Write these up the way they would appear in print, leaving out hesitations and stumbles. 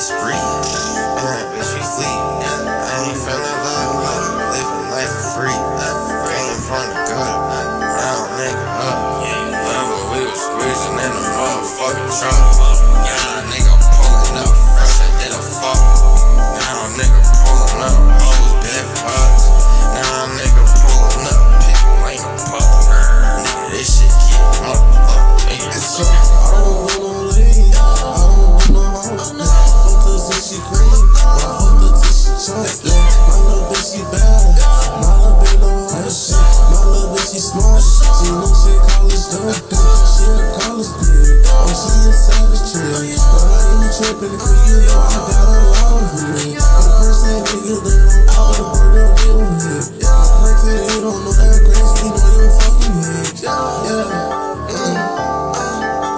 bitch free. Bitch, we fleet. I ain't feeling love, living life for free. Came from the gutter, now nigga up. Remember we was squeezing in the motherfucking trunk. Now nigga pulling up, fresher than a fuck. Now nigga pulling up, hoes dead for us. Now nigga pulling up, people ain't no pup. Nigga, this shit get motherfucked. Nigga, this shit. I don't want no lady, I don't want no hoes. Fuck her till she crazy, I fuck her till she choke. My little bitch she bad, my little bitch don't have shit. My little bitch she smart, she know she college dope. She a college bitch, oh she a savage chick. But I ain't trippin' 'cause you know I got a lot of it. The person nigga that on top of the bird that we don't hit. My person you don't know that crazy, you know you fucking hit.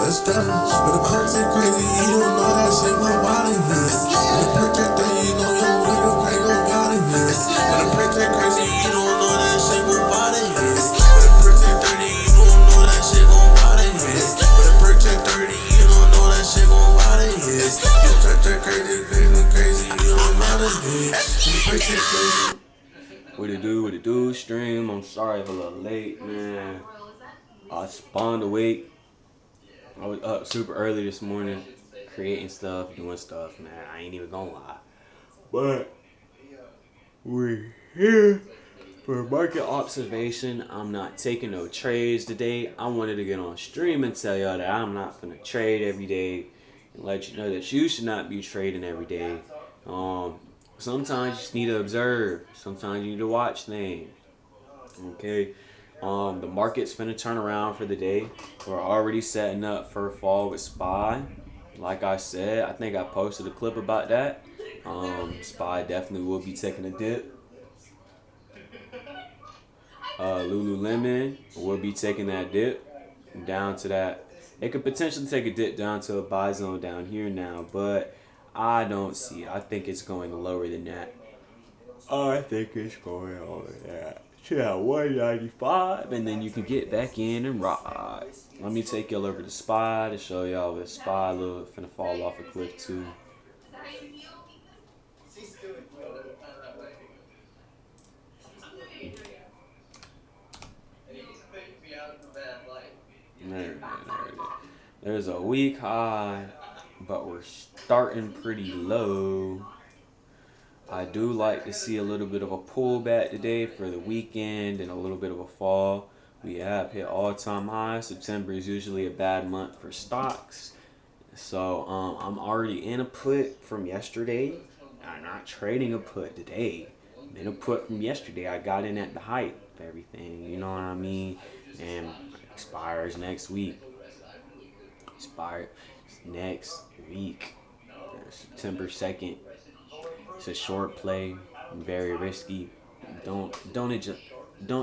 Let's go. But the person crazy, you don't know that shit my body hit. The person that you know your little crazy gon' got it hit. But the person crazy, you don't know that shit my body hit. But the person 30, you don't know that shit gon' body hit. But the person 30, you don't know that shit gon' body hit. You person crazy, you don't know that hit. The person crazy. What it do, stream? I'm sorry if I'm a little late, man. I spawned awake. I was up super early this morning, creating stuff, doing stuff, man. I ain't even gonna lie. But we're here for market observation. I'm not taking no trades today. I wanted to get on stream and tell y'all that I'm not gonna trade every day and let you know that you should not be trading every day. Sometimes you just need to observe. Sometimes you need to watch things. Okay. The market's finna turn around for the day. We're already setting up for fall with SPY. Like I said, I think I posted a clip about that. SPY definitely will be taking a dip. Lululemon will be taking that dip down to that. It could potentially take a dip down to a buy zone down here now, but I don't see it. I think it's going lower than that. I think it's going over that. Yeah, 195, and then you can get back in and ride. Let me take y'all over to SPY to show y'all what SPY look finna fall off a cliff too. There's a weak high, but we're starting pretty low. I do like to see a little bit of a pullback today for the weekend and a little bit of a fall. We have hit all-time highs. September is usually a bad month for stocks. So I'm already in a put from yesterday. I'm not trading a put today. I'm in a put from yesterday. I got in at the height of everything. You know what I mean? And expires next week. Expires next week. September 2nd. It's a short play, very risky. Don't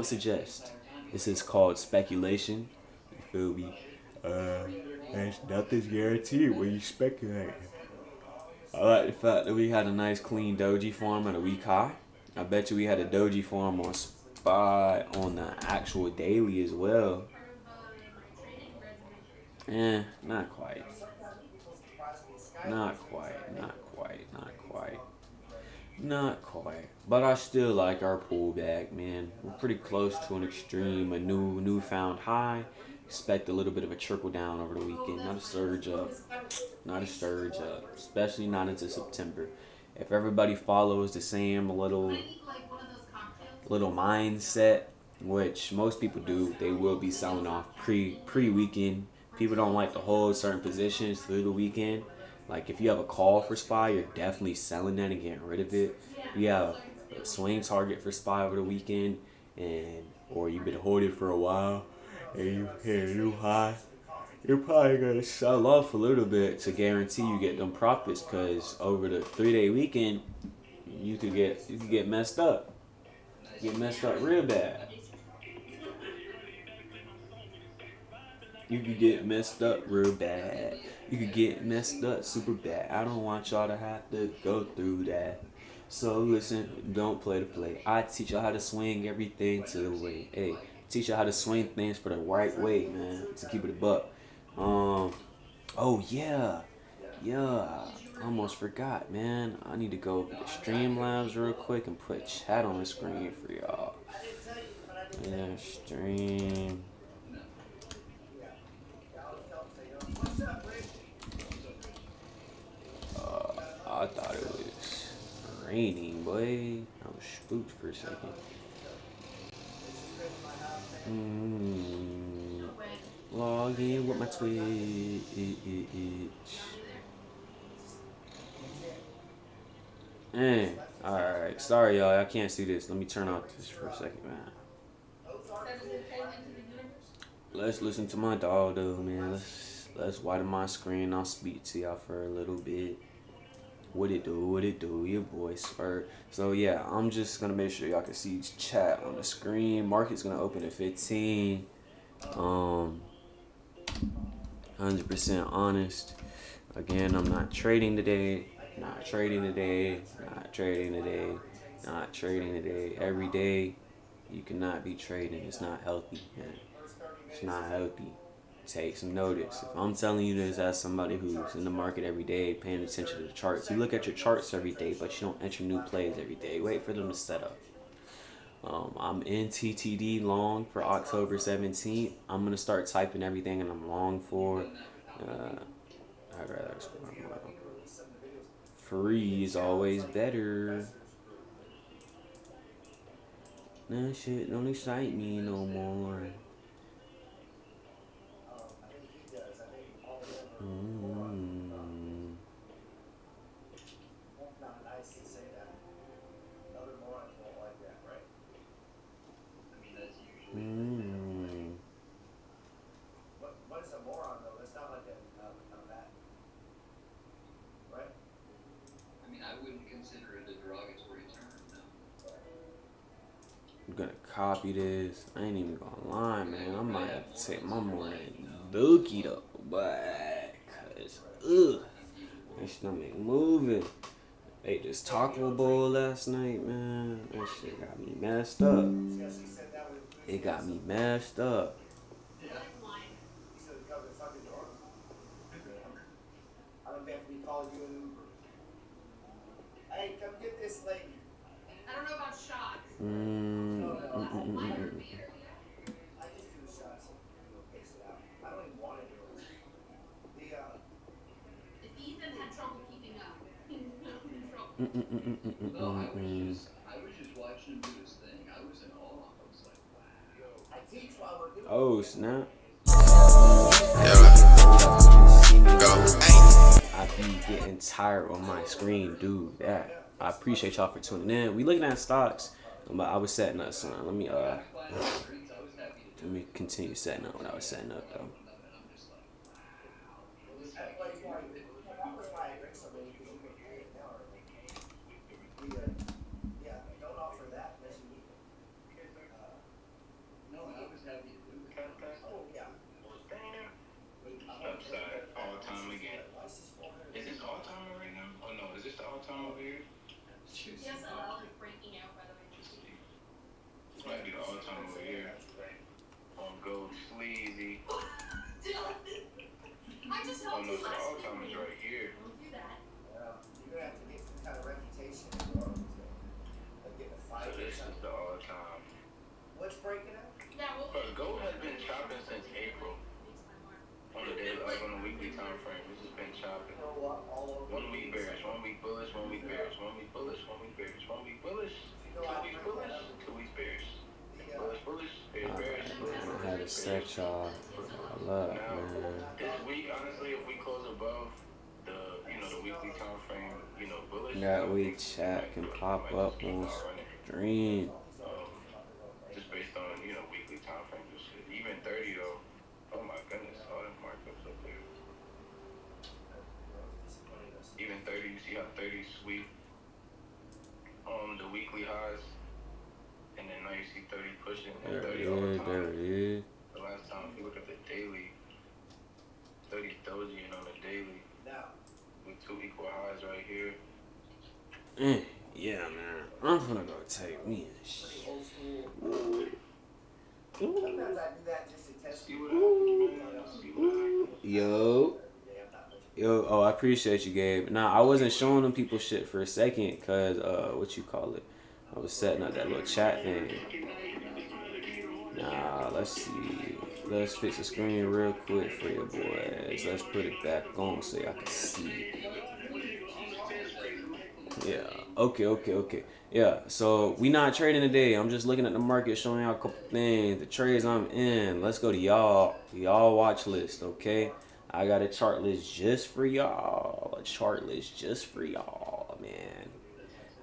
suggest. This is called speculation. You feel me? There's nothing's guaranteed when you speculate. I like the fact that we had a nice clean doji form at a week high. I bet you we had a doji form on SPY on the actual daily as well. Not quite. Not quite. But I still like our pullback, man. We're pretty close to an extreme, a newfound high. Expect a little bit of a trickle down over the weekend. Not a surge up. Especially not into September. If everybody follows the same little mindset, which most people do, they will be selling off pre-weekend. People don't like to hold certain positions through the weekend. Like if you have a call for SPY, you're definitely selling that and getting rid of it. You have a swing target for SPY over the weekend, or you've been holding for a while, and you hit a new high. You're probably gonna sell off a little bit to guarantee you get them profits, because over the 3-day weekend, you could get messed up. Get messed up real bad. You could get messed up real bad. You could get messed up super bad. I don't want y'all to have to go through that. So listen, don't play the play. I teach y'all how to swing everything to the way. Hey, teach y'all how to swing things for the right way, man. To keep it a buck. Oh yeah. Yeah, I almost forgot, man. I need to go over to Streamlabs real quick and put chat on the screen for y'all. Yeah, stream. I thought it was raining, boy. I was spooked for a second. Log in with my Twitch. Dang. Alright. Sorry, y'all. I can't see this. Let me turn off this for a second, man. Let's listen to my dog, though, man. Let's widen my screen. I'll speak to y'all for a little bit. What it do? What it do? Your boy Swerve. So yeah, I'm just gonna make sure y'all can see chat on the screen. Market's gonna open at 15. 100% honest. Again, I'm not trading today. Not trading today. Not trading today. Not trading today. Every day, you cannot be trading. It's not healthy, man. It's not healthy. Take some notice. If I'm telling you this as somebody who's in the market every day, paying attention to the charts, you look at your charts every day, but you don't enter new plays every day. Wait for them to set up. I'm in TTD long for October 17th. I'm gonna start typing everything and I'm long for. I'd rather explore more. Free is always better. That shit don't excite me no more. I'm gonna copy this. I ain't even gonna lie, man. I might have to take my morning dookie though, but cause my stomach moving. Ate this taco bowl last night, man. That shit got me messed up. It got me messed up. Hey, come get this lady. I don't know about shots. I just do shots and we'll pace it out. I don't even want to do it. If Ethan had trouble keeping up, he's not in trouble. No, I was just watching him do his thing. I was in awe. I was like, wow. I teach while we're doing it. Oh snap! Go. I be getting tired on my screen, dude. That I appreciate y'all for tuning in. We looking at stocks, but I was setting up some. Let me continue setting up what I was setting up though. That was why I drink so many, because you can pay it now already. Yeah, don't offer that unless you need it. No, I was happy to do it. Oh, yeah. Upside, all time again. Is this all timer right now? Oh no, is this the all time over here? Yes, LL is breaking out, by the way. Might be the all time over here. On Go Sleazy. I just Oh helped no, you so the all last time is week. right here. Don't do that. You're going to have to get some kind of reputation in New Orleans, like getting a So fight or this is something. the all time. What's breaking up? Yeah, well, But gold has been chopping since April. makes my mark. On the day, like on a weekly time frame, it's just been chopping. Throw up all over. 1 week bearish, 1 week bullish, 1 week bearish, 1 week bullish, 1 week bearish, 1 week bullish, 2 weeks bullish, 2 weeks bearish. Bullish, bullish, bearish, bearish. I had to set y'all up, man. This week, honestly, if we close above the, the weekly time frame, bullish. That way chat can pop up on stream. Just based on, weekly time frames and shit. Even 30 though. Oh my goodness, all them markups up there. Even 30, you see how 30 sweep the weekly highs, and then now you see 30 pushing and There 30 it all the is, time. there it is. The last time, if you look at the daily, 30 doji on the daily Now, with 2 equal highs right here. Yeah, man. I'm gonna go take me a shit. old school. Sometimes I do that just to test See you. what happens, man. See what happens. Yo, Yo, oh, I appreciate you, Gabe. Nah, I wasn't showing them people shit for a second, cause what you call it? I was setting up that little chat thing. Nah, let's see. Let's fix the screen real quick for you boys. Let's put it back on so y'all can see. Yeah. Okay. Yeah. So we not trading today. I'm just looking at the market, showing y'all a couple things. The trades I'm in. Let's go to y'all watch list. Okay. I got a chart list just for y'all. A chart list just for y'all, man.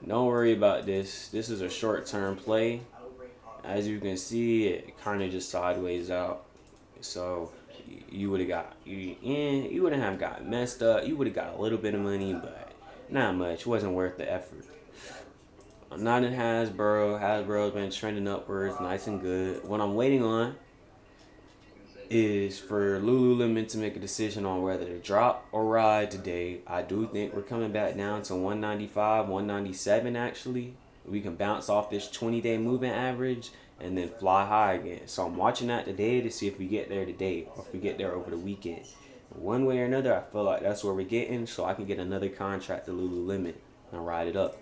Don't worry about this. This is a short-term play. As you can see, it kind of just sideways out. So you would have got you wouldn't have got messed up. You would have got a little bit of money, but not much. It wasn't worth the effort. I'm not in Hasbro. Hasbro's been trending upwards, nice and good. What I'm waiting on is for Lululemon to make a decision on whether to drop or ride today. I do think we're coming back down to 195, 197 actually. We can bounce off this 20-day moving average and then fly high again. So I'm watching that today to see if we get there today or if we get there over the weekend. One way or another, I feel like that's where we're getting, so I can get another contract to Lululemon and ride it up.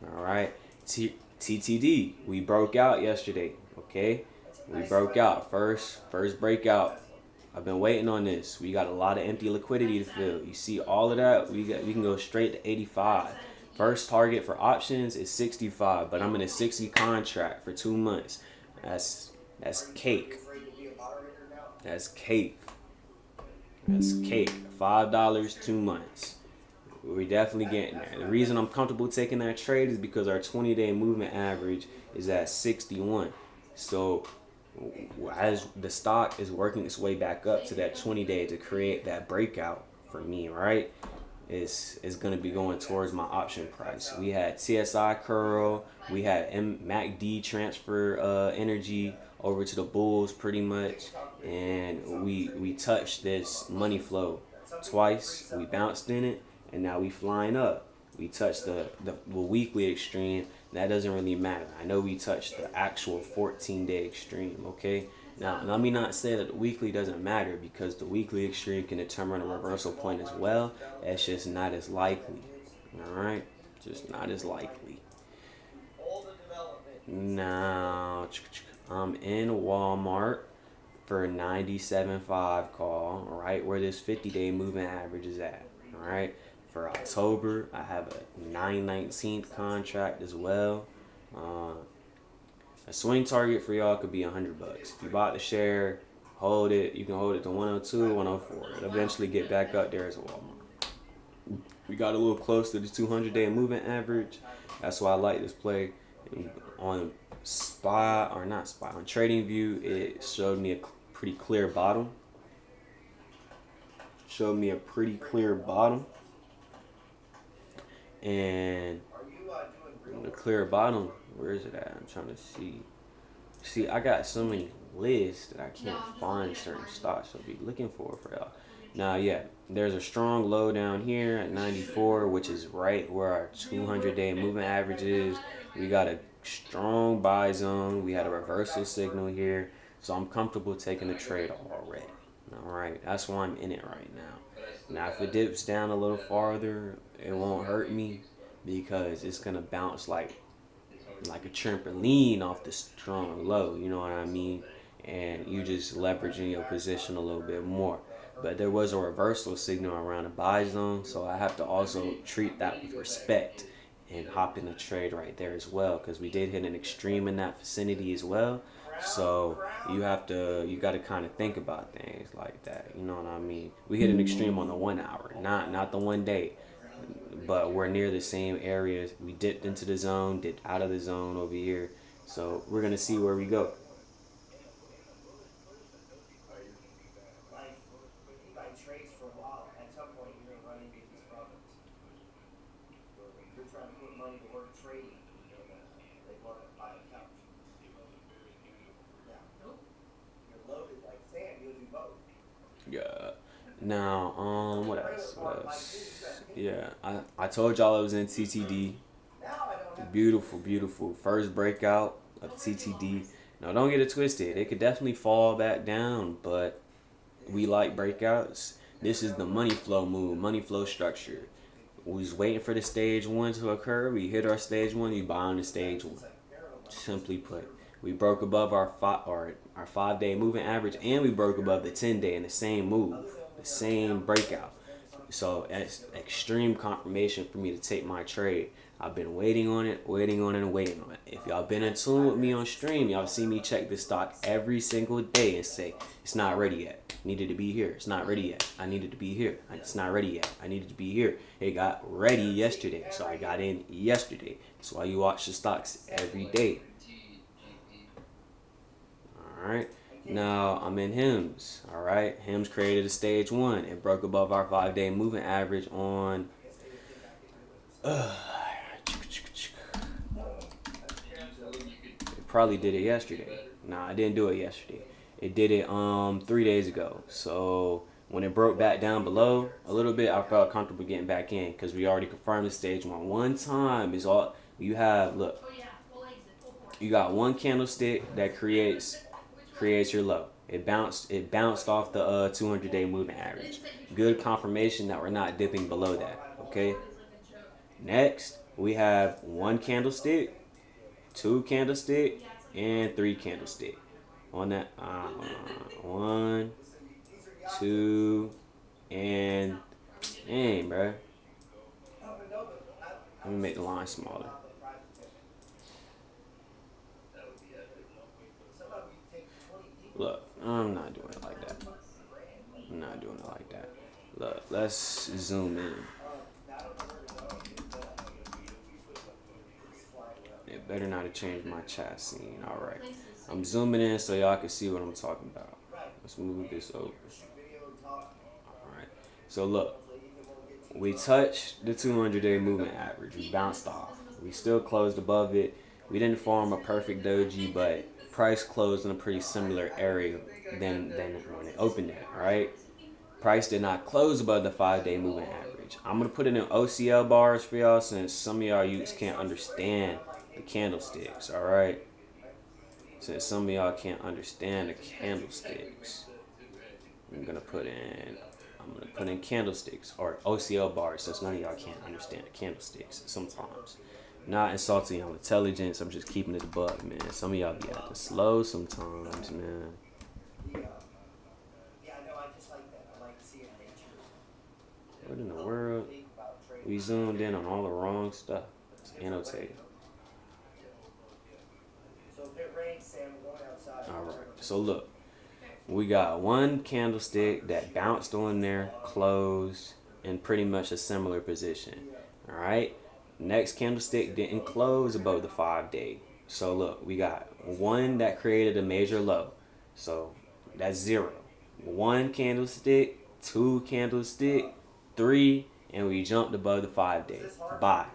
All right. TTD, we broke out yesterday, okay? We broke out. First breakout. I've been waiting on this. We got a lot of empty liquidity to fill. You see all of that? We can go straight to 85. First target for options is 65, but I'm in a 60 contract for 2 months. That's cake. That's cake. That's cake. $5, 2 months. We're definitely getting there. The reason I'm comfortable taking that trade is because our 20-day movement average is at 61. So as the stock is working its way back up to that 20-day to create that breakout for me, right? Is going to be going towards my option price. We had TSI curl, we had MACD transfer energy over to the bulls pretty much, and we touched this money flow twice. We bounced in it, and now we flying up. We touched the weekly extreme. That doesn't really matter. I know we touched the actual 14-day extreme, okay? Now, let me not say that the weekly doesn't matter, because the weekly extreme can determine a reversal point as well. It's just not as likely, all right? Just not as likely. Now, I'm in Walmart for 97.5 call, right where this 50-day moving average is at, all right? For October, I have a 9/19 contract as well. A swing target for y'all could be $100. If you bought the share, hold it. You can hold it to 102, 104. It'll eventually get back up there as a Walmart. We got a little close to the 200-day moving average. That's why I like this play. On on Trading View, it showed me a pretty clear bottom. And the clear bottom, where is it at? I'm trying to see. See, I got so many lists that I can't find certain stocks I'll be looking for y'all. Now, yeah, there's a strong low down here at 94, which is right where our 200-day moving average is. We got a strong buy zone. We had a reversal signal here. So I'm comfortable taking the trade already. All right, that's why I'm in it right now. Now, if it dips down a little farther, it won't hurt me, because it's going to bounce like a trampoline off the strong low, you know what I mean? And you just leveraging your position a little bit more. But there was a reversal signal around the buy zone, so I have to also treat that with respect and hop in the trade right there as well, because we did hit an extreme in that vicinity as well. So you got to kind of think about things like that, you know what I mean? We hit an extreme on the 1 hour, not the 1 day, but we're near the same areas. We dipped into the zone, dipped out of the zone over here. So we're going to see where we go. Yeah. Now, what else? Yeah, I told y'all I was in TTD. Beautiful. First breakout of TTD. Now, don't get it twisted. It could definitely fall back down, but we like breakouts. This is the money flow move, money flow structure. We was waiting for the stage 1 to occur. We hit our stage 1. We buy on the stage 1. Simply put, we broke above our 5-day moving average, and we broke above the 10-day in the same move, the same breakout. So that's extreme confirmation for me to take my trade. I've been waiting on it, and waiting on it. If y'all been in tune with me on stream, y'all see me check this stock every single day and say, it's not ready yet. Needed to be here. It's not ready yet. I needed to be here. It's not ready yet. I needed to be here. It got ready yesterday, so I got in yesterday. That's why you watch the stocks every day. Alright. Now I'm in HIMS. Alright. HIMS created a stage 1. It broke above our 5-day moving average on probably did it yesterday. Nah, I didn't do it yesterday. It did it 3 days ago. So when it broke back down below a little bit, I felt comfortable getting back in because we already confirmed the stage 1 time. Is all you have. Look, you got one candlestick that creates your low. It bounced off the 200-day moving average. Good confirmation that we're not dipping below that. Okay. Next, we have one candlestick, 2 candlestick, and 3 candlestick. On that, 1, 2, and dang, bro. Let me make the line smaller. Look, I'm not doing it like that. I'm not doing it like that. Look, let's zoom in. It better not have changed my chat scene. Alright. I'm zooming in so y'all can see what I'm talking about. Let's move this over. Alright. So look. We touched the 200-day movement average. We bounced off. We still closed above it. We didn't form a perfect doji, but price closed in a pretty similar area than when it opened it. Alright. Price did not close above the 5-day moving average. I'm going to put it in OCL bars for y'all since some of y'all youths can't understand the candlesticks, alright? Since some of y'all can't understand the candlesticks, I'm going to put in candlesticks or OCL bars since none of y'all can't understand the candlesticks sometimes. Not insulting y'all intelligence, I'm just keeping it above, man. Some of y'all be acting slow sometimes, man. What in the world? We zoomed in on all the wrong stuff. It's annotated. Alright, so look. We got one candlestick that bounced on there, closed, in pretty much a similar position. Alright? Next candlestick didn't close above the 5-day. So look, we got one that created a major low. So that's 0. 1 candlestick, 2 candlestick, 3, and we jumped above the 5-day. Buy.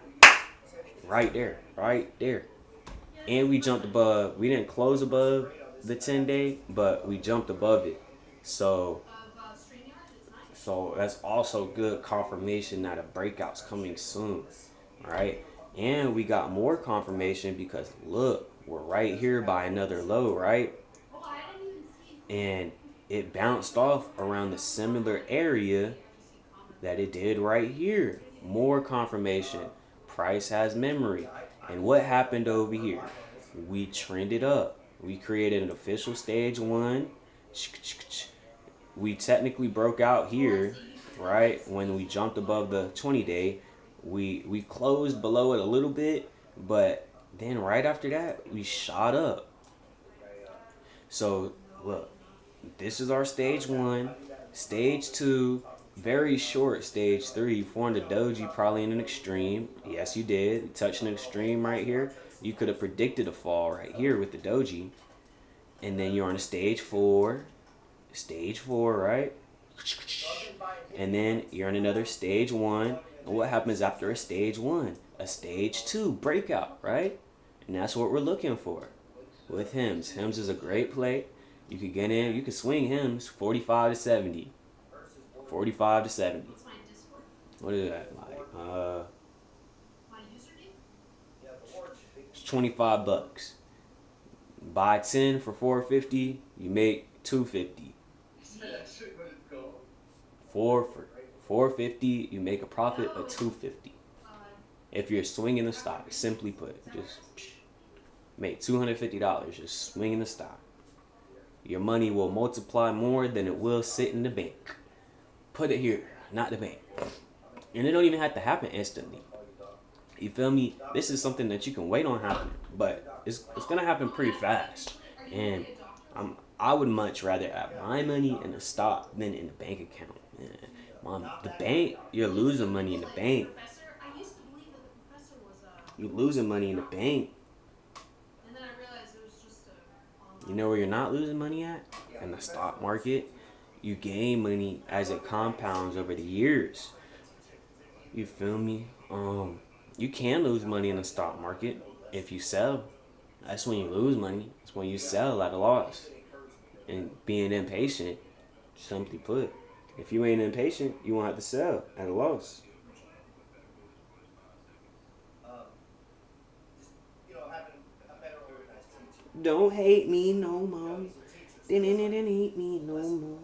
Right there. Right there. And we jumped above. We didn't close above the 10-day, but we jumped above it. So that's also good confirmation that a breakout's coming soon. Alright? And we got more confirmation because look, we're right here by another low, right? And it bounced off around the similar area that it did right here. More confirmation. Price has memory. And what happened over here? We trended up. We created an official stage 1. We technically broke out here, right? When we jumped above the 20-day, we closed below it a little bit, but then right after that, we shot up. So look, this is our stage 1, stage 2. Very short stage 3. You formed a doji probably in an extreme. Yes, you did. You touched an extreme right here. You could have predicted a fall right here with the doji. And then you're on a stage 4. Stage 4, right? And then you're on another stage 1. And what happens after a stage 1? A stage 2 breakout, right? And that's what we're looking for with HIMS. HIMS is a great play. You could get in. You could swing HIMS 45 to 70. 45 to 70. What is that like? It's $25. Buy 10 for $4.50. You make $2.50. for 450, you make a profit of 250. If you're swinging the stock, simply put, just make $250 just swinging the stock. Your money will multiply more than it will sit in the bank. Put it here, not the bank. And it don't even have to happen instantly. You feel me? This is something that you can wait on happening, but it's gonna happen pretty fast. And I would much rather have my money in the stock than in the bank account. Man, the bank, you're losing money in the bank. You're losing money in the bank. You know where you're not losing money at? In the stock market. You gain money as it compounds over the years. You feel me? You can lose money in the stock market if you sell. That's when you lose money. It's when you sell at a loss. And being impatient, simply put, if you ain't impatient, you won't have to sell at a loss. Don't hate me no more. Didn't hate me no more.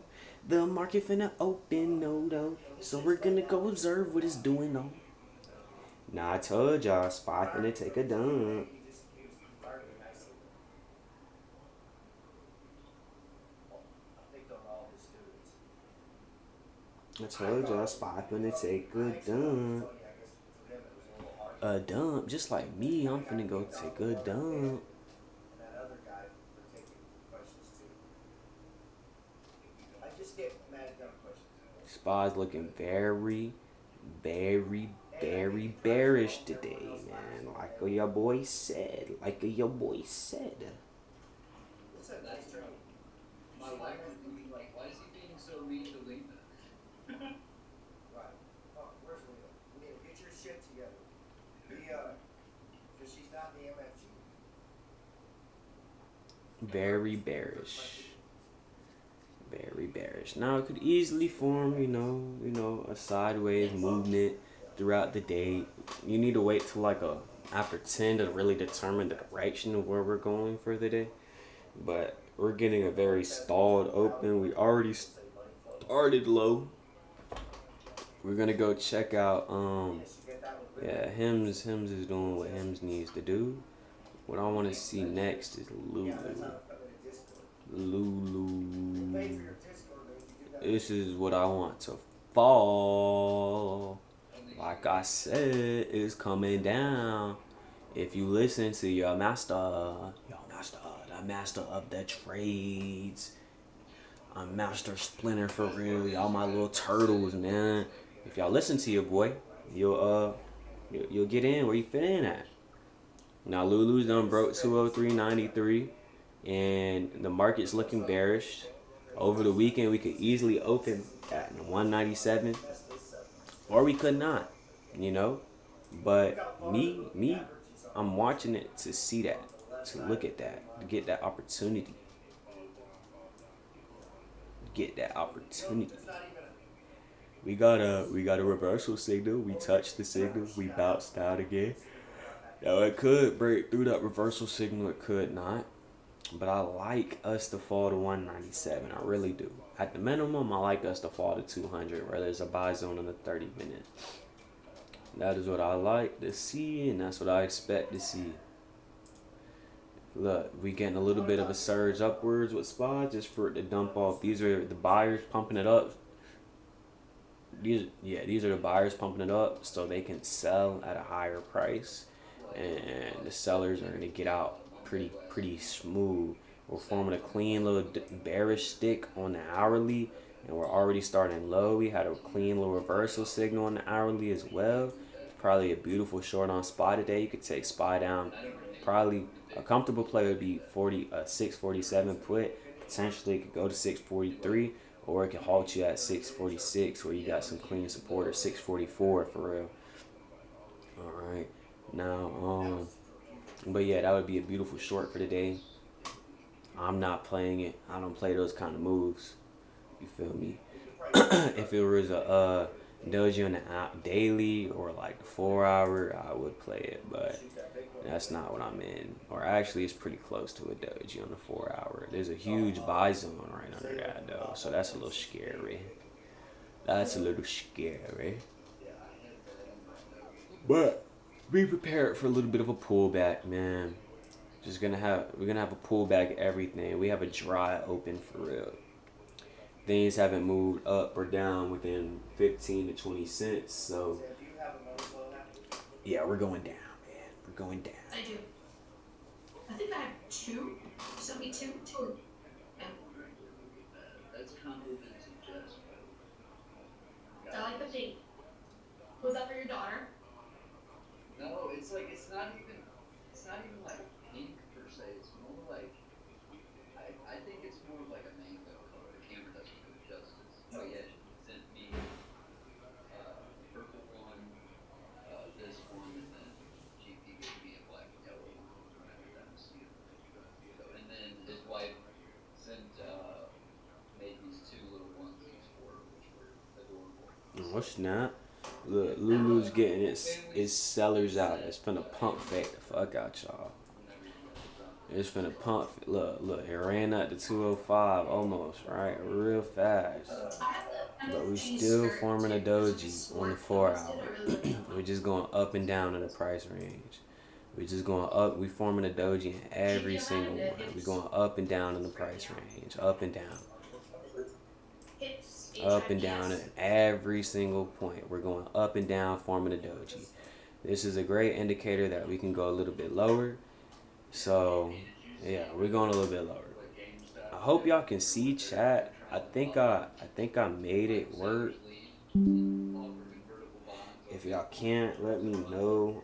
The market finna open, no though. So we're gonna go observe what it's doing, though. Now I told y'all, Spot finna take a dump. I told y'all, Spot finna take a dump. A dump, just like me, I'm finna go take a dump. Spa's looking very, very, very bearish today, man. Like your boy said. Like your boy said. My wife would be like, why is he being so mean to Lena? Right. Oh, where's Lulu? Lulu, get your shit together. Because she's not in the MFG. Very bearish. Very bearish. Now it could easily form, you know, a sideways movement throughout the day. You need to wait till like after 10 to really determine the direction of where we're going for the day. But we're getting a very stalled open. We already started low. We're gonna go check out yeah, Hims is doing what Hims needs to do. What I want to see next is Lulu. This is what I want to fall. Like I said, it's coming down. If you listen to your master, the master of the trades, I'm Master Splinter for real. Y'all my little turtles, man. If y'all listen to your boy, you'll get in where you fit in at. Now Lulu's done broke 203.93, and the market's looking bearish. Over the weekend, we could easily open at 197, or we could not, you know. But me, I'm watching it to see that, to look at that, to get that opportunity. We got a reversal signal. We touched the signal. We bounced out again. Now it could break through that reversal signal. It could not. But I like us to fall to 197. I really do. At the minimum, I like us to fall to 200, where there's a buy zone in the 30 minute. That is what I like to see, and that's what I expect to see. Look, we getting a little bit of a surge upwards with SPY just for it to dump off. These are the buyers pumping it up. These are the buyers pumping it up so they can sell at a higher price, and the sellers are gonna get out pretty smooth. We're forming a clean little bearish stick on the hourly, and we're already starting low. We had a clean little reversal signal on the hourly as well. Probably a beautiful short on SPY today. You could take SPY down. Probably a comfortable play would be 647 put. Potentially it could go to 643, or it could halt you at 646 where you got some clean support, or 644 for real. Alright. Now but yeah, that would be a beautiful short for the day. I'm not playing it. I don't play those kind of moves. You feel me? If it was a doji on the daily or like the 4 hour, I would play it, but that's not what I'm in. Or actually, it's pretty close to a doji on the 4 hour. There's a huge buy zone right under that though, so that's a little scary. That's a little scary. Yeah, I had that anyway. But be prepared for a little bit of a pullback, man. We're gonna have a pullback everything. We have a dry open for real. Things haven't moved up or down within 15 to 20 cents. So Sam, do you have a motorflow now? yeah, we're going down, man. We're going down. I do. I think I have two. Sent me two. Yeah. That's complimenting Jess, right? I like the pink. Was that for your daughter? No, it's like it's not even like pink per se. It's more like I think it's more of like a mango color. The camera doesn't do it justice. Oh yeah, she sent me purple one, this one, and then GP gave me a black and yellow one. I haven't gotten to see it. So, and then his wife sent made these two little onesies for her, which were adorable. What's not? Look, Lulu's getting its sellers out. It's finna pump fake the fuck out y'all. It's finna pump. Look, it ran up to 205 almost, right? Real fast. But we still forming a doji on the 4 hour. We're just going up and down in the price range. We're just going up. We forming a doji in every single one. We're going up and down in the price range. Up and down. Up and down at every single point. We're going up and down forming a doji. This is a great indicator that we can go a little bit lower. So yeah, we're going a little bit lower. I hope y'all can see chat. I think I made it work. If y'all can't, let me know.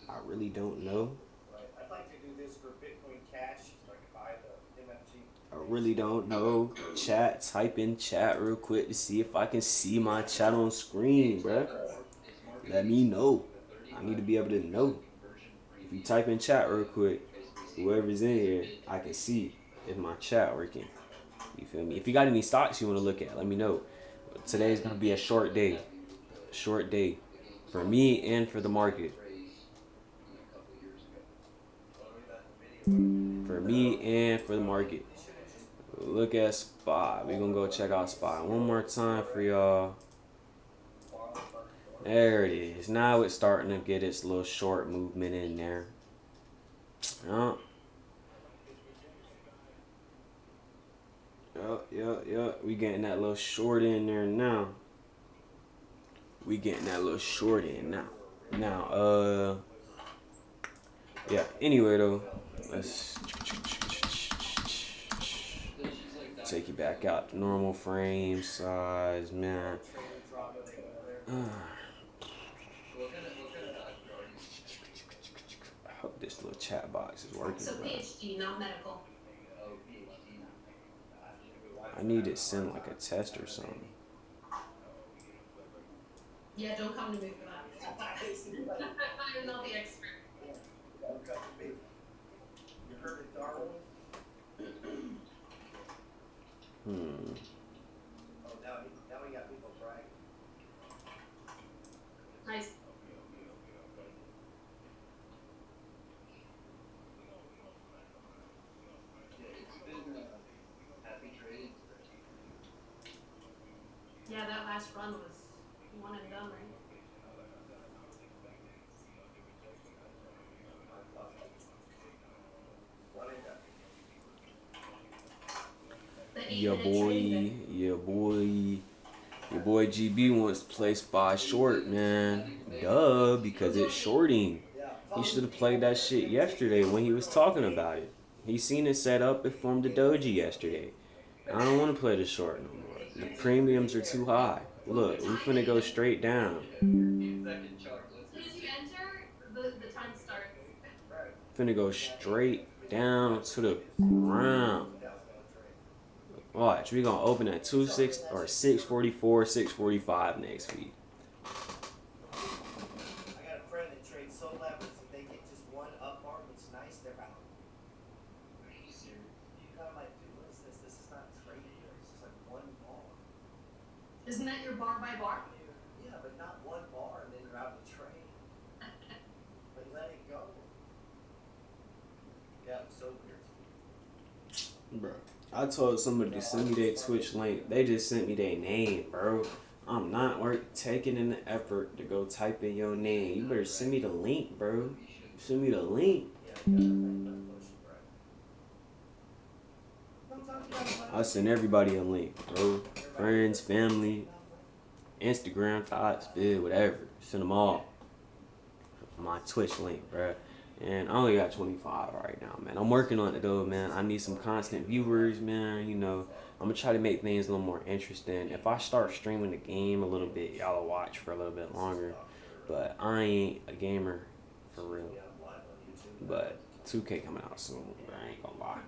I really don't know. I'd like to do this for Bitcoin Cash so I can buy the MFG. I really don't know. Chat, type in chat real quick to see if I can see my chat on screen, bruh. Let me know. I need to be able to know. If you type in chat real quick, whoever's in here, I can see if my chat working. You feel me? If you got any stocks you want to look at, let me know. Today's going to be a short day. Short day. For me and for the market. For me and for the market. Look at SPY. We're going to go check out SPY one more time for y'all. There it is. Now it's starting to get its little short movement in there. Yup. We getting that little short in there now. Yeah, anyway though, let's take you back out to normal frame size, man. I hope this little chat box is working. So PhD, not medical. I need to send like a test or something. Yeah, don't come to me for that. I'm not the expert. Don't come to me. You heard of Darwin? Oh, now we got people bragging. Nice. It's been happy trading today. Yeah, that last run was one and done, right? Your boy GB wants to play SPY short, man. Duh, because it's shorting. He should have played that shit yesterday when he was talking about it. He seen it set up and formed a doji yesterday. I don't want to play the short no more. The premiums are too high. Look, we finna go straight down. As soon as you enter, the time starts. Finna go straight down to the ground. Watch, we gonna open at 26 or 644, 645 next week. I got a friend that trades so leverage that they get just one up bar that's nice, they're out. Are you serious? You kind of like, dude, what is this? This is not trading. It's just like one bar. Isn't that your bar by bar? Yeah, but not one bar and then you're out of the trade. But let it go. Yeah, it was so weird. Bro, I told somebody to send me their Twitch link. They just sent me their name, bro. I'm not taking in the effort to go type in your name. You better send me the link, bro. Send me the link. I send everybody a link, bro. Friends, family, Instagram, thoughts, bid, whatever. Send them all. My Twitch link, bro. And I only got 25 right now, man. I'm working on it though, man. I need some constant viewers, man. You know, I'm gonna try to make things a little more interesting. If I start streaming the game a little bit, y'all will watch for a little bit longer. But I ain't a gamer for real. But 2K coming out soon, bro. I ain't gonna lie.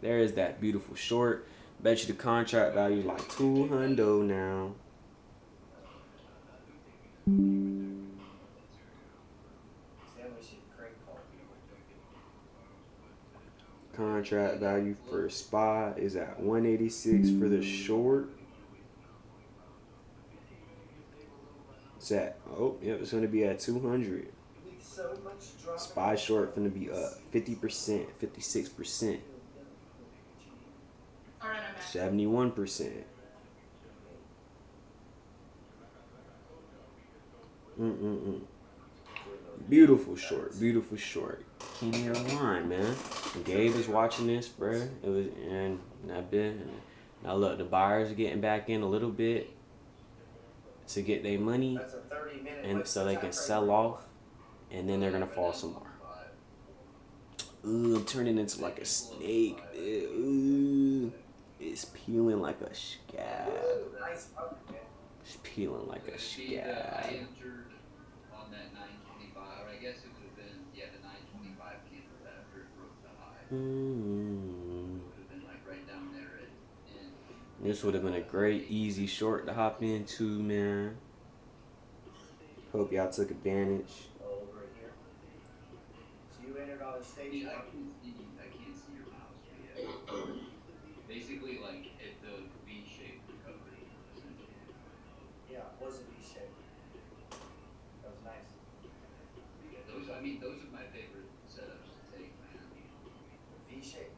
There is that beautiful short. Bet you the contract value is like 200 now. Contract value for SPY is at 186 for the short. It's at, oh, yep, it's going to be at 200. SPY short going to be up 50%, 56%, 71%. Beautiful short, beautiful short. Can't hear a line, man. Gabe is watching this, bruh. It was, and that bit. Now look, the buyers are getting back in a little bit to get their money, and so they can sell off, and then they're gonna fall some more. Ooh, I'm turning into like a snake. Ooh, it's peeling like a scab. It's peeling like a scab. I entered on that 925. I guess it would have been, yeah, the 925 candle after it broke the high. It would have been like right down there at end. This would have been a great, easy short to hop into, man. Hope y'all took advantage. I can't see your mouse, but yeah. Basically, like at the V-shaped recovery, essentially. Yeah, it was a V shape. That was nice. Those are my favorite setups to take, man. V shape.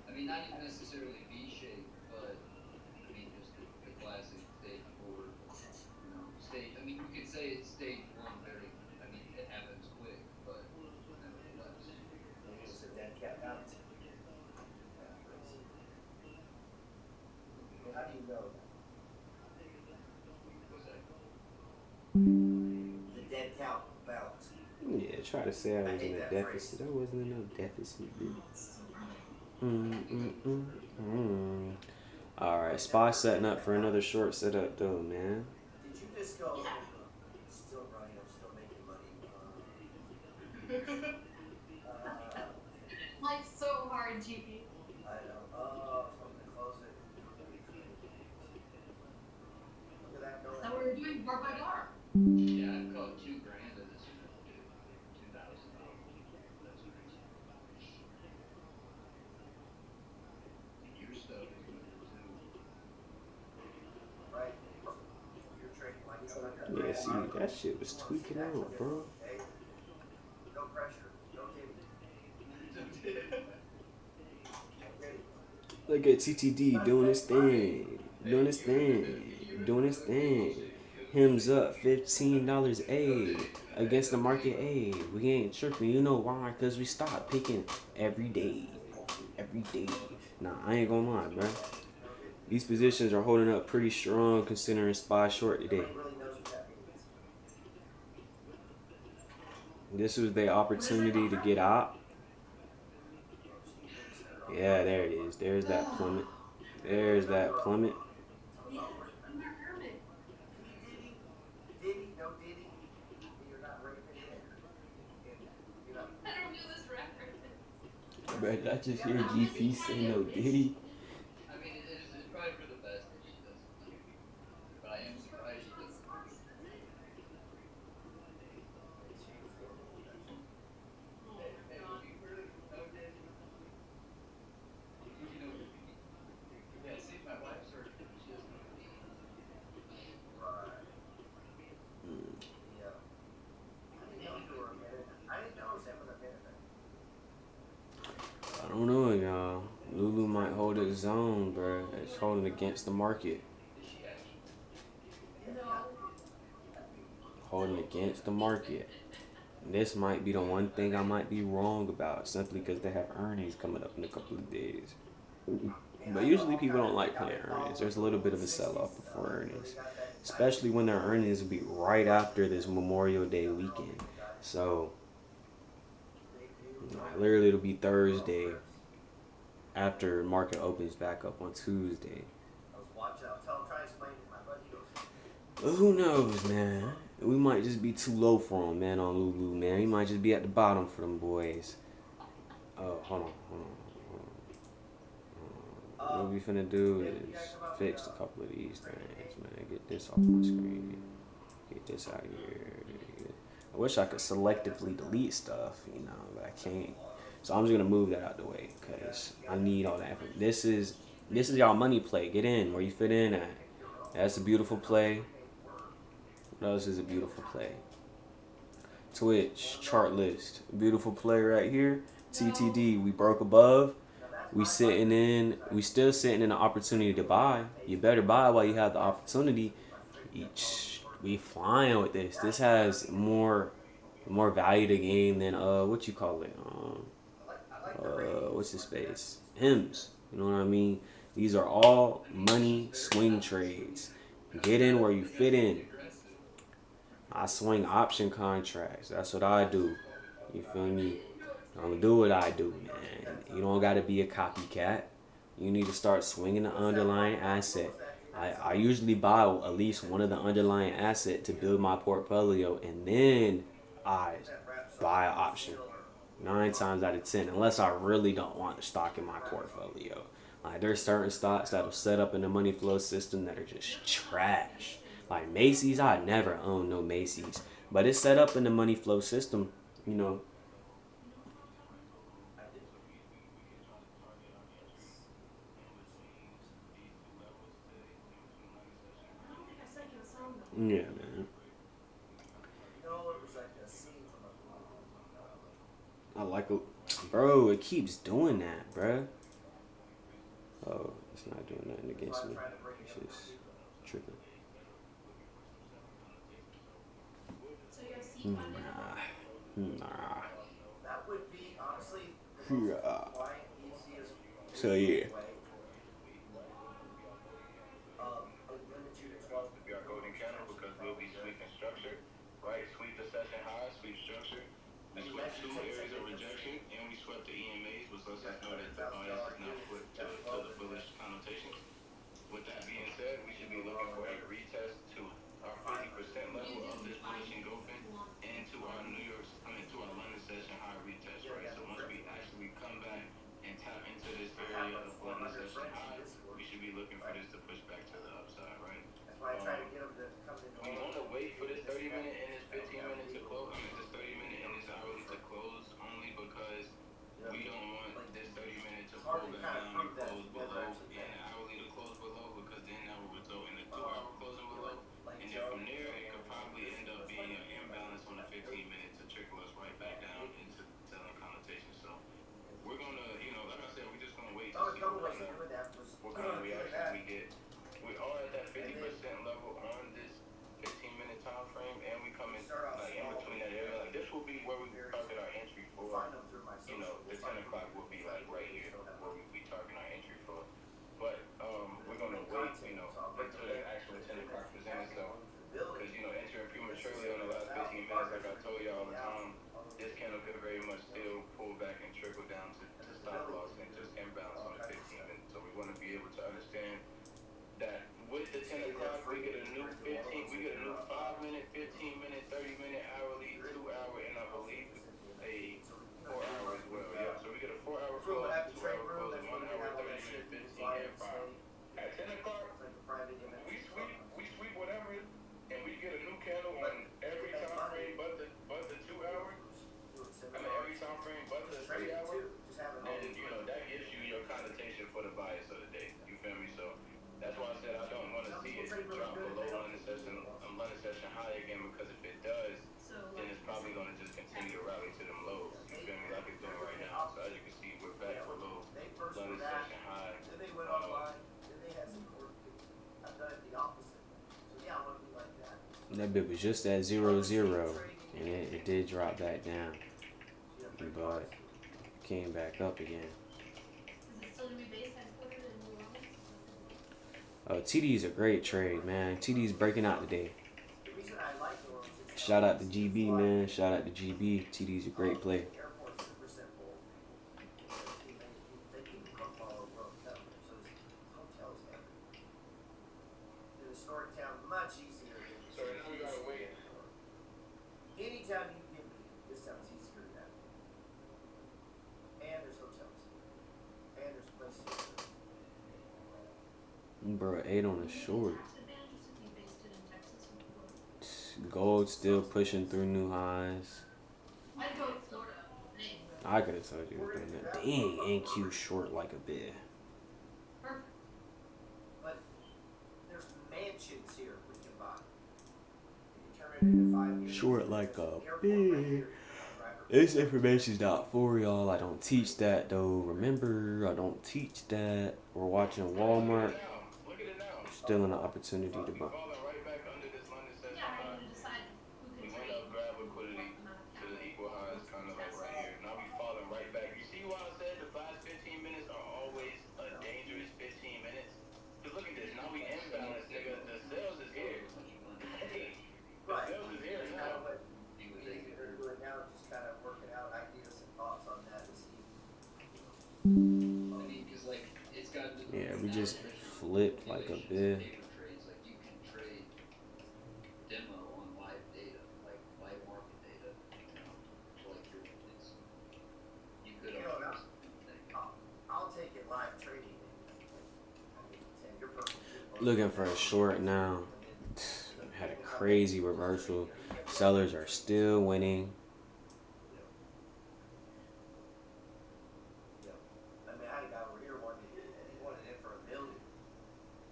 I mean, not even necessarily V-shape, but I mean just the classic stage 4. You know, stage. I mean, you could say it's stage 1 very. I mean, it happens quick, but nevertheless. Maybe it's a dead cat bounce. Well, how do you know that? What's that? The dead cow bounce. Yeah, try to say I was in a deficit. I wasn't in no deficit, dude. Alright, SPY setting up for another short setup though, man. Did you just go? Still running. I'm still making money. Life's so hard, GP. I know. Oh, so I'm gonna close it. Look at that going. So we're doing bar by bar. Yeah, I've caught $2,000 of this one, dude. $2,000. That's crazy. And your stuff is moving too. Right. You're trading like it's like that. Yeah, see, that shit was tweaking out, bro. Okay. No pressure. No kitty. Look at TTD doing his thing. Doing his thing. Doing his thing. Hims up $15 A against the market A. We ain't tripping. You know why? Because we stopped picking every day. Every day. Nah, I ain't gonna lie, bro. These positions are holding up pretty strong considering SPY short today. This was their opportunity to get out. Yeah, there it is. There's that plummet. There's that plummet. Yeah, I'm a hermit. Diddy, no Diddy. You're not raping it. I don't know this reference. Bro, did I just hear GP say no Diddy? I mean, it's probably for the best that she doesn't. But I am surprised she doesn't. Yeah, see, my wife searched and she doesn't know me. Yeah. I didn't know you were a minute. I didn't know Sam was a minute. I don't know, y'all. Lulu might hold its zone, bro. It's holding against the market. Holding against the market. And this might be the one thing I might be wrong about, simply because they have earnings coming up in a couple of days. But usually people don't like playing earnings. There's a little bit of a sell-off before earnings, especially when their earnings will be right after this Memorial Day weekend. So, literally, it'll be Thursday after market opens back up on Tuesday. I was watching, I was trying to explain it to my buddy, he goes, But who knows, man? We might just be too low for him, man, on Lulu, man. He might just be at the bottom for them boys. Oh, hold on. What we finna do is fix a couple of these things, man. Get this off my screen. Get this out of here. I wish I could selectively delete stuff, but I can't. So I'm just gonna move that out the way because I need all that. This is y'all money play. Get in where you fit in at. That's a beautiful play. What else is a beautiful play? Twitch chart list. Beautiful play right here. TTD. We broke above. We still sitting in an opportunity to buy. You better buy while you have the opportunity. We flying with this. This has more value to gain than what you call it? What's his face? Hymns. You know what I mean? These are all money swing trades. Get in where you fit in. I swing option contracts. That's what I do. You feel me? I'm do what I do, man. You don't gotta be a copycat. You need to start swinging the underlying asset. I usually buy at least one of the underlying asset to build my portfolio, and then I buy an option. 9 times out of 10, unless I really don't want the stock in my portfolio. Like there's certain stocks that'll set up in the money flow system that are just trash. Like Macy's, I never own no Macy's, but it's set up in the money flow system, you know. Yeah, man. no, it was like a scene from I like it. Bro, it keeps doing that, bro. Oh, it's not doing nothing against me. It's just tripping. Nah. that would be honestly the most Yeah. quiet, easiest So yeah. way. It limits you to 12. We are golden candle because we'll be sweeping structure, right? Sweep the session high, sweep structure. We swept 2 areas of rejection, and we swept the EMAs, which lets us know that the bias is now flipped to the bullish connotations. With that being said, we should be looking for a retest to our 50% level of this bullish engulfing and to our to our London session high retest, right? So once we actually come back and tap into this area of London session high, we should be looking for this to push back to the upside, right? That's why I try to get them to come in. We want to wait for this 30-minute and this 15-minute to close. I mean, this 30-minute and this hourly to close only because we don't want this 30-minute to pull back down and close below and the hourly to close below, because then that will result in a 2-hour closing below. And then from there, it could probably end up being an imbalance on the 15-minute to trickle us right back down into selling connotations. So we're going to, like I said, we're just going to wait to see what kind of reaction we get. We are at that 50% level on this 15-minute time frame, and we come in like in between that area. Like this will be where we target our entry for. The 10 o'clock will be like right here where we target our entry for. But we're gonna wait, until the actual 10 o'clock presents itself. Because entering prematurely on the last 15 minutes, like I told you all the time, this candle could very much still pull back and trickle down to stop loss and just imbalance on the 15 minutes. So we want to be able to understand that with the 10 o'clock, we get a new 5-minute, 15-minute, 30-minute, hourly, 2-hour, and I believe a 4-hour as well. Yeah, so we get a 4-hour close, 2-hour close, a 1-hour, 30-minute, 15, and 5. At 10 o'clock, we sweep whatever, and we get a new candle on every time frame but the 2-hour. I mean, every time frame but the 3-hour. And that gives you your connotation for the bias of the day. You feel me? So that's why I said I don't want to see it drop below London session done it the opposite way. So yeah, I want to be like that. That bit was just at 0-0, and it did drop back down, So yeah, trade but cards. came back up again. Is it still gonna be base headquartered in New Orleans? Is that gonna work? TD's a great trade, man. TD's breaking out today. The reason I like New Orleans is Shout out to GB, man. Shout out to GB. TD's a great play. The airport's super simple. They keep them cooked all over hotel. So there's hotels everywhere. In a historic town, much easier than. So now we gotta wait. Anytime you give me, this sounds easier than that. And there's hotels. And there's places. Bro, 8 on the short. Tax advantages if you based it in Texas and Florida. Gold still pushing through new highs. I'd go with Florida. Dang. I could have told you it was doing that. Dang, NQ short like a bit. Perfect. But there's mansions here we can buy. You can turn it into 5 years. Short like a Airport right bit. here. This information's not for y'all. I don't teach that though. Remember, I don't teach that. We're watching Walmart. Look at it now. Still an opportunity to buy. Falling right back under this London session Yeah, I high. need to decide who We can went trade. up, grab liquidity to the equal highs, kind of like right here. Now we falling right back. You see why I said the last 15 minutes are always a dangerous 15 minutes? Because look at this. Now we imbalanced, nigga. The sales is here. Hey, the Right. sales is here That's kind of now. what we're doing now, just kind of working out ideas and thoughts on that to see. I mean, because like it's got to the Yeah, point we now just where flipped like a bit. paper trades, like you can trade demo on live data, like live market data, like it's you could You know, now, almost think. I'll take it live trading. I mean, Sam, you're perfect. Looking for a short now. Had a crazy reversal. Sellers are still winning. Yeah. I mean, I had a guy over here he wanted it for $1 million.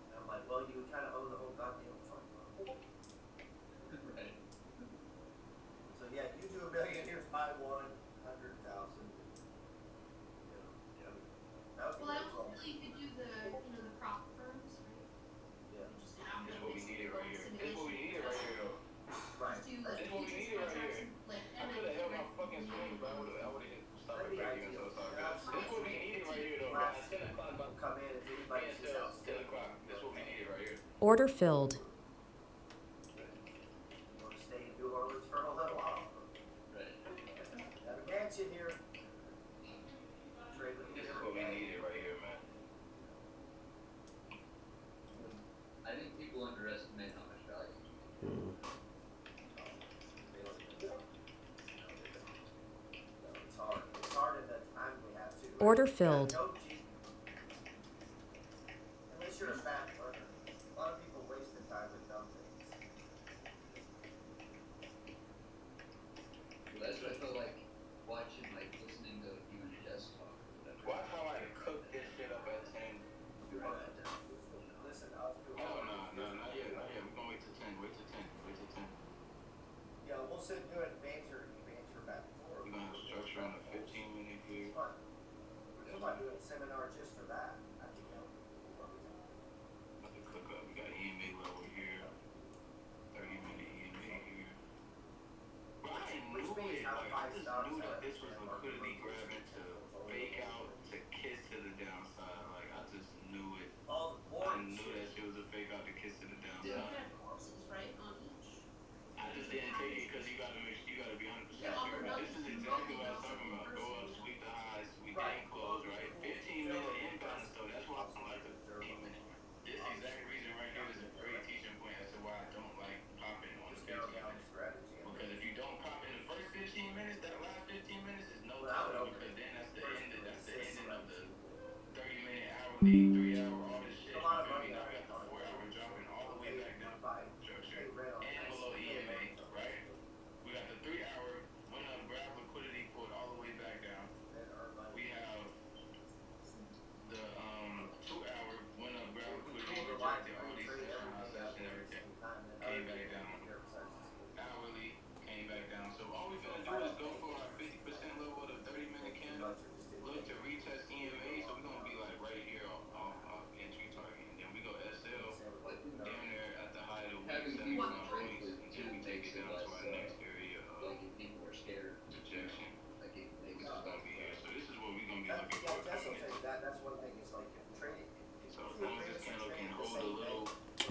And I'm like, well, you kind of own the whole goddamn fund. Right. So yeah, you do $1 million, here's my 100,000. That would be Well, I good. don't feel you could do the prop firms, right? Yeah. You just have This is them what we basically needed go right in here. This is what we simulation. needed right here, though. Right. Just do like This is what we futures needed right contracts here. and like I could have held my fucking swing, but I would have stopped That'd it be right here, ideal. so it's all good. This is what we needed right here, though. Last At 10 o'clock, will come in if anybody's just until out 10 o'clock. This is what we needed right here. Order filled. You want to stay in New Orleans for a little while. Right. Got a mansion here. Trade with This you is every what we day. needed right here, man. I think people underestimate how much value you can Hmm. It's hard. It's hard in the time we have to. Order filled. Unless you're a fast learner. A lot of people waste the time with dumb things. Well, that's what I felt like watching, like listening to you and Jess talk or whatever. Watch how I cook this shit up at 10. Listen, I'll do Oh, no, not yet, not yet. We're gonna wait till 10. Wait till 10. Wait till 10. Yeah, we'll sit and do it banter back and forth. We're gonna have structure on a 15-minute It's here. fun. We're talking about doing a seminar just for that. I think that would be cool. About to cook up. We got EMA level here. 30-minute EMA here. But I knew it. Like, I just knew that this was liquidity grabbing to fake out, to kiss to the downside. Like, I just knew it. All the I boring knew that shit was a fake out to kiss to the You downside. could have courses, right, on each. I just didn't take it because you gotta be 100% Yeah, sure. but This is exactly what I was talking about. Go up, sweep the highs. We didn't close, right? 15-minute imbalance, though. That's why I don't like the 15-minute. This exact reason right here is a great teaching point as to why I don't like popping on the 15 minutes. Because if you don't pop in the first 15 minutes, that last 15 minutes is no telling, because then that's the ending of the 30-minute, hourly, 3-hour, all this shit. You feel me? Now we got the 4-hour dropping all the way back down structure and below EMA, right? We got the 3-hour went up, grab liquidity, pulled all the way back down. We have the 2-hour went up, grab liquidity, rejected all these session, everything. Came back down. Hourly came back down. So all we finna do is go for our 50% level of the 30-minute candle. Look to retest EMA, so we're gonna be like right here off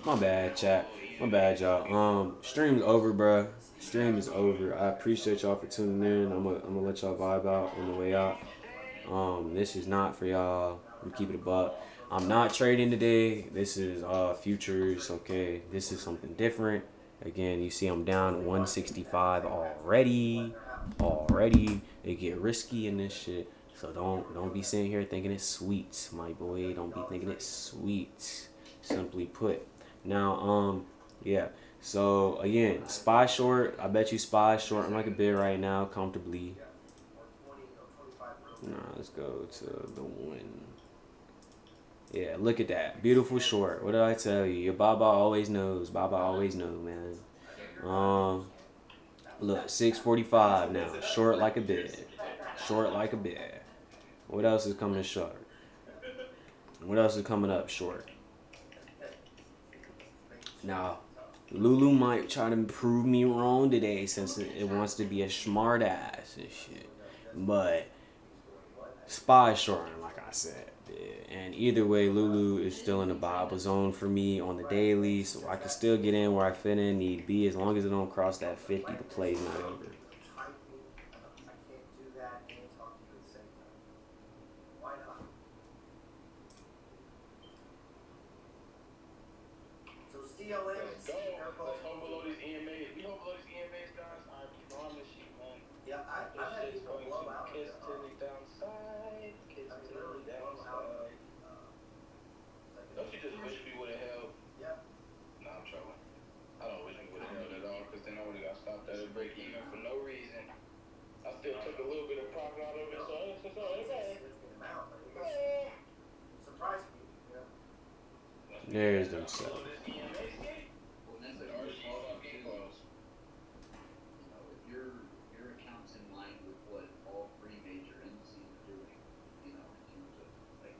My bad, chat. My bad, y'all. Stream's over, bruh. Stream is over. I appreciate y'all for tuning in. I'm gonna let y'all vibe out on the way out. This is not for y'all. I'm keeping it a buck. I'm not trading today. This is futures. Okay, this is something different. Again, you see, I'm down 165 already. Already, it get risky in this shit. So don't be sitting here thinking it's sweet, my boy. Don't be thinking it's sweet. Simply put. Now, yeah. So again, spy short. I bet you spy short. I'm like a bid right now, comfortably. Nah, let's go to the one. Yeah, look at that. Beautiful short. What did I tell you? Your Baba always knows. Baba always knows, man. Look, 645 now. Short like a bid. Short like a bid. What else is coming short? What else is coming up short? Now, Lulu might try to prove me wrong today since it wants to be a smart ass and shit. But spy short, like I said. And either way, Lulu is still in the Bible zone for me on the daily, so I can still get in where I fit in, need be, as long as it don't cross that 50, the play's not over. I can't do that and talk to you at the same time. Why not? So CLA and Let's go. C, they're both. Let's hold below these EMAs. We hold below these EMAs, guys. I promise you, man. Yeah, I've had It's just people going blow to out. kiss to the downside. Kiss to Literally the blow out. downside. Don't you just wish we would have held? Yeah. Nah, I'm trolling. I don't wish we would have held at all because then I would have got stopped at a break even for no reason. I still took a little bit of profit out of it, so it's all okay. Surprise me, you know. There's themselves. Well, that's like your policy too. You know, if your account's in line with what all three major indices are doing, you know, in terms of like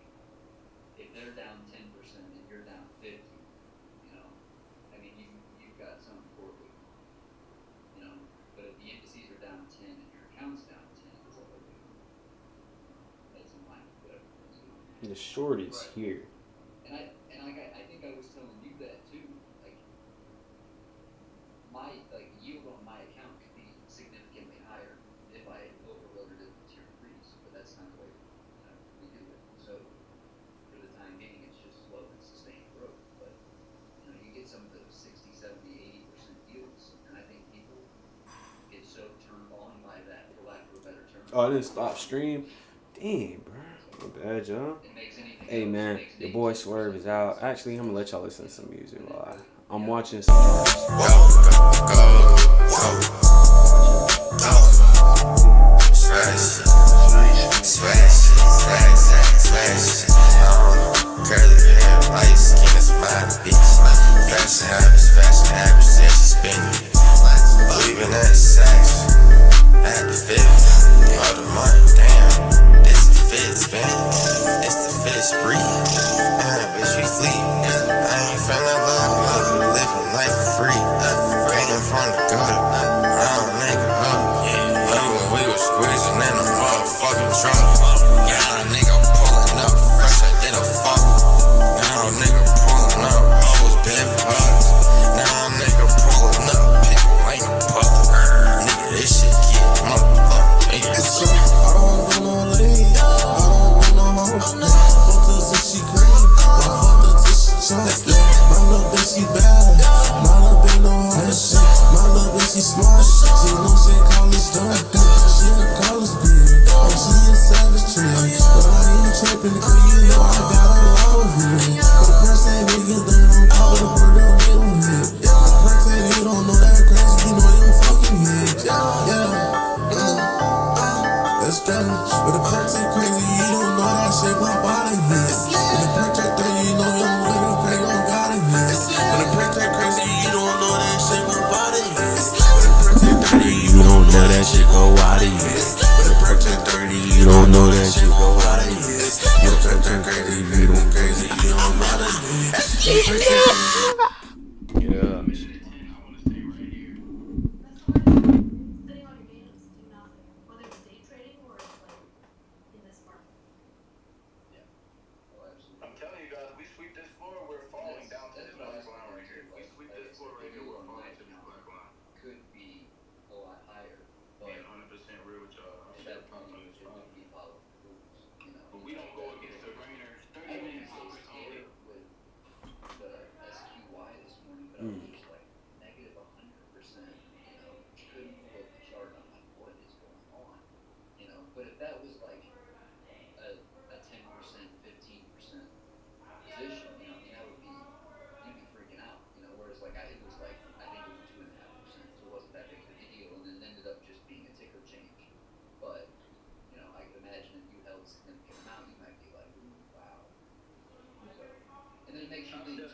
if they're down 10% and you're down 50, you know, I mean you've got some forward, you know, but if the indices are down 10 and your account's down 10, it's like okay, that's in line with whatever it's doing. The short is here. And I think I was telling you that too. Like my yield on my account could be significantly higher if I overloaded it with tier 3s, but that's not the way we do it. So for the time being, it's just slow and sustained growth. But you know, you get some of those 60, 70, 80% yields, and I think people get so turned on by that, for lack of a better term. Oh, I didn't stop stream. Damn, bro. My bad, y'all. Hey, man, your boy Swerve is out. Actually, I'm gonna let y'all listen to some music while I'm watching some. Curly hair, light skin, that's my bitch. Fashion habits, yeah, she spinning. Believing that sex at the fifth. All the money, damn. This the fifth spin. It's the fifth spree. Bitch, we sleep. I ain't feeling love, living life for free. Came from the gutter, round nigga up. Remember we was squeezing in a motherfucking truck. Now a nigga pulling up fresher than a fuck. Now a nigga pulling up hoes, dead fucks. Now a nigga pulling up people ain't a pup. Nigga, this shit get motherfucked. It's true. I don't want no lean. I don't want no hoe. Fuck her till she cream. I fuck her till she choke. My little bitch, she bad. My little bitch know how to shit. My little bitch, she smart. She know she in college though. She in college bitch. And she a savage tree. But I ain't tripping because you know I got a lot of it. But the person ain't nigga that on top of the bird, they'll get on hit. The person you don't know that crazy, you know you fucking hit. Yeah. That's strange. But the perks ain't crazy, you don't know that shit my body hit. When the perks ain't crazy, you know you crazy, my body hit. When the perks ain't crazy, you don't know that shit my body hit. When the perks ain't 30, you don't know that shit go out of here. When the perks ain't 30, you don't know that shit go out of here. When the perks ain't crazy, you don't crazy, you don't know that shit. Yeah. Sitting on your games, do nothing. Whether it's day trading or it's like in this market. Oh, absolutely. I'm telling you guys, we sweep this floor, we're falling down to this black line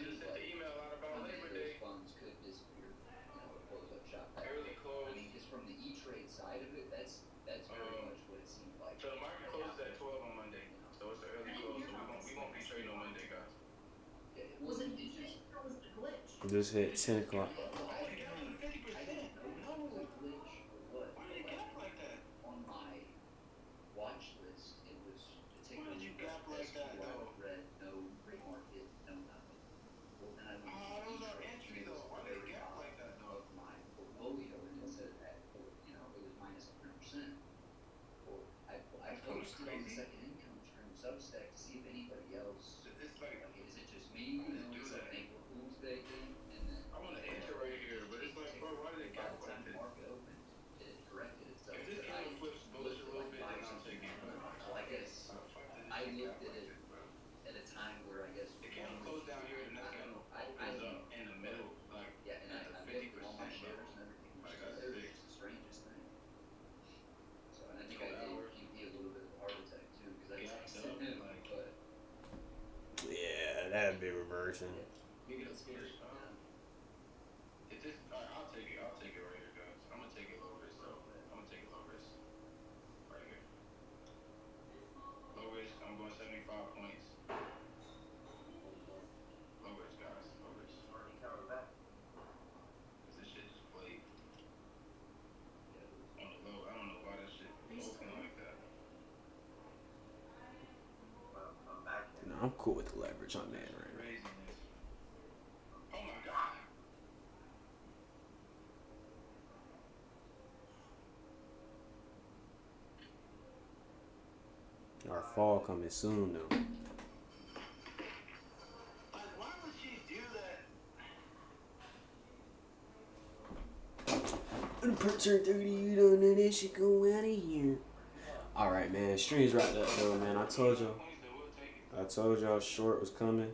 just sent the email out how about many Labor of those Day. funds could disappear, if close up shop back Early then. close. I mean, just from the E-Trade side of it, that's very much what it seemed like. So the market closes at 12 on Monday. So it's an early close. So we won't be trading on Monday, guys. Yeah, Was it it just or was it a glitch? Just hit 10 o'clock. Oh, it got to 50%. I didn't know if it was a glitch or what. Why did it gap like that? On my watch list, it was particularly Why did you gap like that, though? red, no pre-market, no nothing. Well, then I went Oh, that was our E-Trade, entry, and it was though. Why did it gap like that, though? of my portfolio, and it said that, it was minus 100%. Well, I That's kinda posted on the crazy. second income stream Substack to see if anybody else, It's like, is it just me, it's like an April Fool's Day thing, and then I want to enter right here, but it's like, bro, why did it by gap the like time the this? market opened, it had corrected itself. If this but candle flips bullish a little bit, then I'll take it. Well, I guess I looked at it at a time where I guess The candle closed down here, the next candle opens up in the middle, like yeah, and at the I looked at all my 50% shares level. and everything, Like which I was said. just the strangest thing. So, and I think I 2 gave hours. GP a little bit of a heart attack too, because I Yeah, texted so, him, like- but Yeah, that'd be reversing. You get a it's scary. push, If this, alright, I'll take it right here, guys. I'm gonna take it low risk, though. I'm gonna take it low risk. Right here. Low risk, I'm going 75 points. Low risk, guys. Low risk. Already covered back. Cause this shit just played on the low. I don't know why this shit open like that. Well, I'm back in. No, I'm cool with the leverage on that right now. Craziness. Oh my god. Our fall coming soon though. Like, why would she do that? Per turn 30, you don't know that shit go out of here. Alright, man. Stream's wrapped up though, man. I told y'all short was coming.